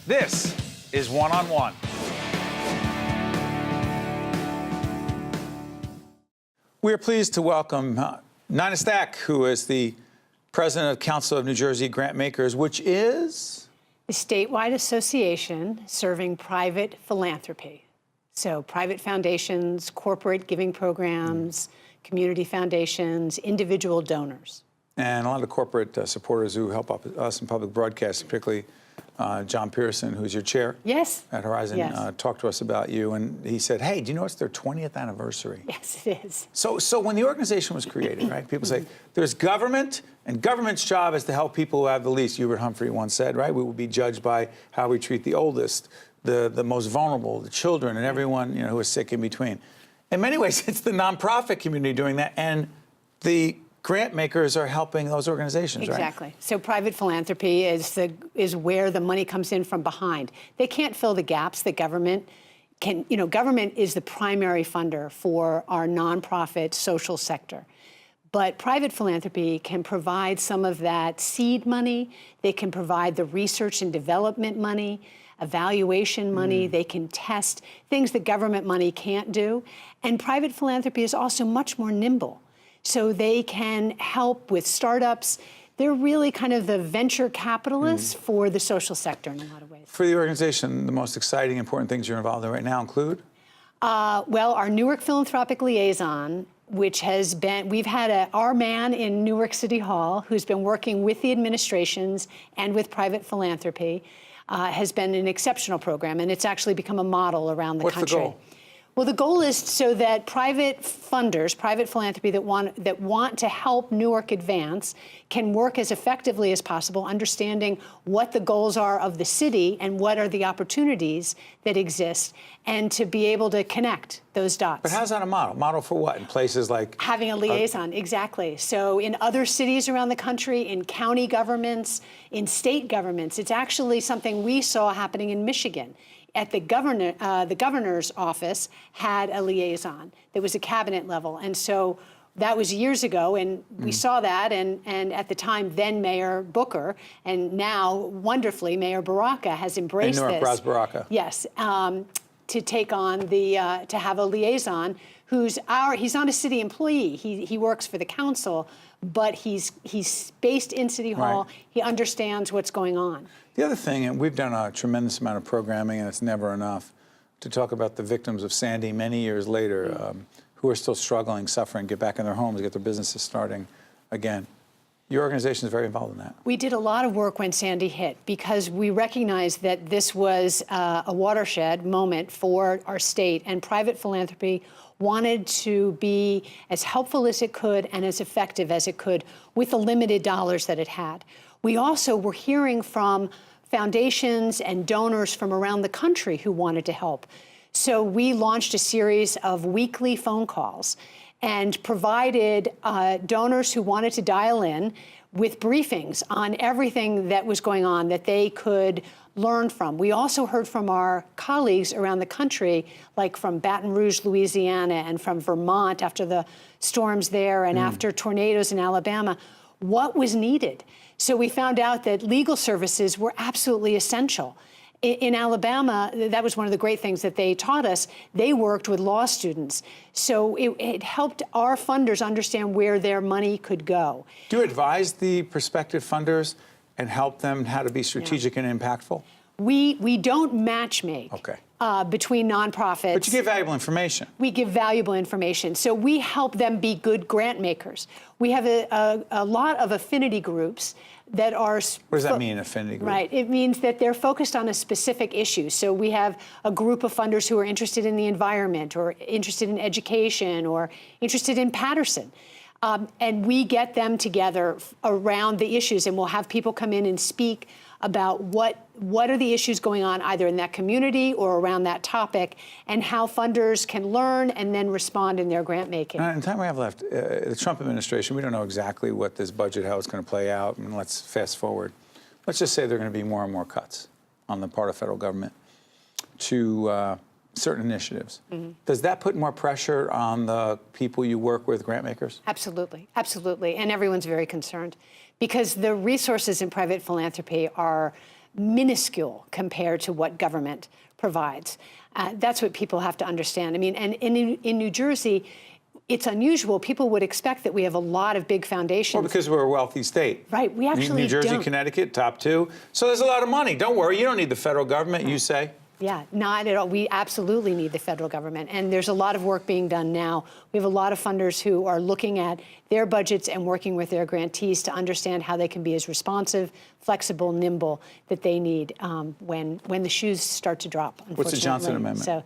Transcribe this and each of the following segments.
This is One on One. We are pleased to welcome Nina Stack, who is the president of Council of New Jersey Grantmakers, which is a statewide association serving private philanthropy. So private foundations, corporate giving programs, community foundations, individual donors. And a lot of corporate supporters who help us in public broadcasting, particularly John Pearson, who's your chair at Horizon, talked to us about you. And he said, hey, do you know it's their 20th anniversary? Yes, it is. So when the organization was created, right, people say, there's government, and government's job is to help people who have the least. Hubert Humphrey once said, right, we will be judged by how we treat the oldest, the most vulnerable, the children, and everyone who is sick in between. In many ways, it's the nonprofit community doing that, and the Grantmakers are helping those organizations, right? Exactly. So private philanthropy is where the money comes in from behind. They can't fill the gaps that government can. Government is the primary funder for our nonprofit social sector. But private philanthropy can provide some of that seed money. They can provide the research and development money, evaluation money. They can test things that government money can't do. And private philanthropy is also much more nimble. So they can help with startups. They're really kind of the venture capitalists for the social sector in a lot of ways. For the organization, the most exciting, important things you're involved in right now include? Well, our Newark Philanthropic Liaison, which has been, we've had our man in Newark City Hall who's been working with the administrations and with private philanthropy, has been an exceptional program, and it's actually become a model around the country. What's the goal? Well, the goal is so that private funders, private philanthropy that want to help Newark advance can work as effectively as possible, understanding what the goals are of the city and what are the opportunities that exist, and to be able to connect those dots. But how's that a model? Model for what? In places like? Having a liaison, exactly. So in other cities around the country, in county governments, in state governments, it's actually something we saw happening in Michigan. At the governor's office had a liaison that was a cabinet level. And so that was years ago, and we saw that, and at the time, then Mayor Booker, and now, wonderfully, Mayor Baraka has embraced this. Ras Baraka. Yes, to take on to have a liaison he's not a city employee. He works for the council, but he's based in City Hall. Right. He understands what's going on. The other thing, and we've done a tremendous amount of programming, and it's never enough, to talk about the victims of Sandy many years later, who are still struggling, suffering, get back in their homes, get their businesses starting again. Your organization is very involved in that. We did a lot of work when Sandy hit because we recognized that this was a watershed moment for our state, and private philanthropy wanted to be as helpful as it could and as effective as it could with the limited dollars that it had. We also were hearing from foundations and donors from around the country who wanted to help. So we launched a series of weekly phone calls and provided donors who wanted to dial in with briefings on everything that was going on that they could learn from. We also heard from our colleagues around the country, like from Baton Rouge, Louisiana, and from Vermont after the storms there and after tornadoes in Alabama, what was needed. So we found out that legal services were absolutely essential. In Alabama, that was one of the great things that they taught us. They worked with law students. So it helped our funders understand where their money could go. Do you advise the prospective funders and help them how to be strategic and impactful? We don't matchmake between nonprofits. But you give valuable information. We give valuable information. So we help them be good grant makers. We have a lot of affinity groups that are... What does that mean, affinity group? Right. It means that they're focused on a specific issue. So we have a group of funders who are interested in the environment or interested in education or interested in Patterson. And we get them together around the issues, and we'll have people come in and speak about what are the issues going on either in that community or around that topic, and how funders can learn and then respond in their grant making. In the time we have left, the Trump administration, we don't know exactly what this budget, how it's going to play out, and let's fast forward. Let's just say there are going to be more and more cuts on the part of federal government to certain initiatives. Does that put more pressure on the people you work with, Grantmakers? Absolutely, absolutely, and everyone's very concerned because the resources in private philanthropy are minuscule compared to what government provides. That's what people have to understand. I mean, and in New Jersey, it's unusual. People would expect that we have a lot of big foundations. Well, because we're a wealthy state. Right, we actually New Jersey, don't. Connecticut, top 2. So there's a lot of money. Don't worry, you don't need the federal government, you say. Yeah, not at all. We absolutely need the federal government. And there's a lot of work being done now. We have a lot of funders who are looking at their budgets and working with their grantees to understand how they can be as responsive, flexible, nimble that they need when the shoes start to drop, unfortunately. What's the Johnson Amendment? So,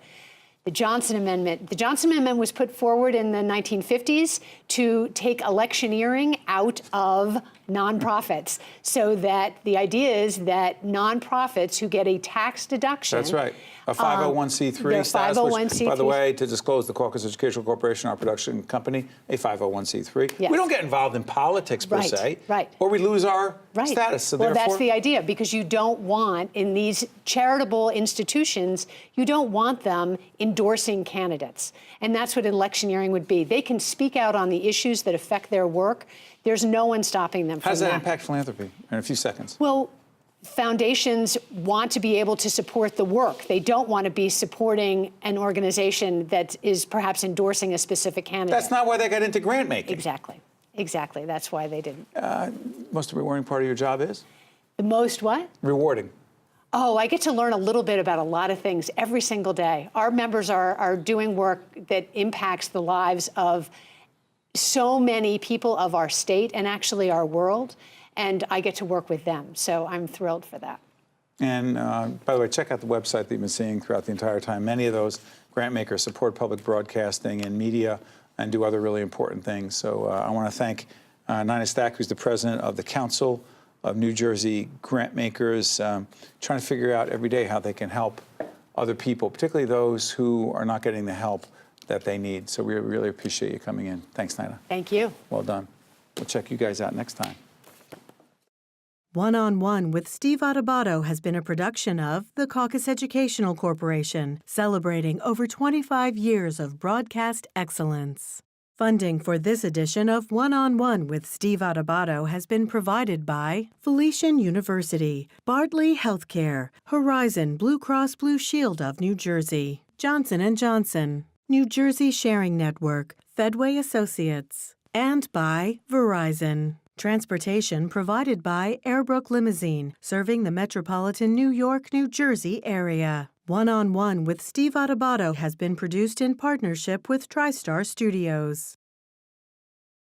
the Johnson Amendment was put forward in the 1950s to take electioneering out of nonprofits, so that the idea is that nonprofits who get a tax deduction. That's right. A 501c3 status, which, by the way, to disclose, the Caucus Educational Corporation, our production company, a 501c3. Yes. We don't get involved in politics per se, right. or we lose our status. So well, therefore, that's the idea, because you don't want, in these charitable institutions, you don't want them endorsing candidates. And that's what electioneering would be. They can speak out on the issues that affect their work. There's no one stopping them from that. How does that impact philanthropy in a few seconds? Well, foundations want to be able to support the work. They don't want to be supporting an organization that is perhaps endorsing a specific candidate. That's not why they got into grant making. Exactly. Exactly. That's why they didn't. Most rewarding part of your job is? The most what? Rewarding. Oh, I get to learn a little bit about a lot of things every single day. Our members are doing work that impacts the lives of so many people of our state and actually our world, and I get to work with them. So I'm thrilled for that. And by the way, check out the website that you've been seeing throughout the entire time. Many of those grant makers support public broadcasting and media and do other really important things. So I want to thank Nina Stack, who's the president of the Council of New Jersey Grantmakers, trying to figure out every day how they can help other people, particularly those who are not getting the help that they need. So we really appreciate you coming in. Thanks, Nina. Thank you. Well done. We'll check you guys out next time. One-on-One with Steve Adubato has been a production of the Caucus Educational Corporation, celebrating over 25 years of broadcast excellence. Funding for this edition of One-on-One with Steve Adubato has been provided by Felician University, Bartley Healthcare, Horizon Blue Cross Blue Shield of New Jersey, Johnson & Johnson, New Jersey Sharing Network, Fedway Associates, and by Verizon. Transportation provided by Airbrook Limousine, serving the metropolitan New York, New Jersey area. One-on-One with Steve Adubato has been produced in partnership with TriStar Studios.